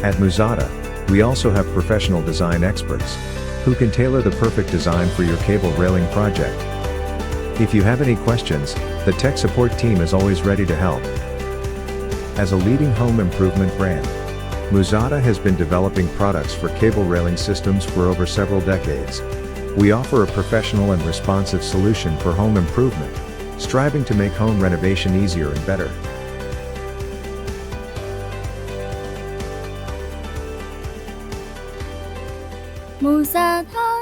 At Muzata, we also have professional design experts who can tailor the perfect design for your cable railing project. If you have any questions, the tech support team is always ready to help. As a leading home improvement brand, Muzata has been developing products for cable railing systems for over several decades. We offer a professional and responsive solution for home improvement, striving to make home renovation easier and better. Muzata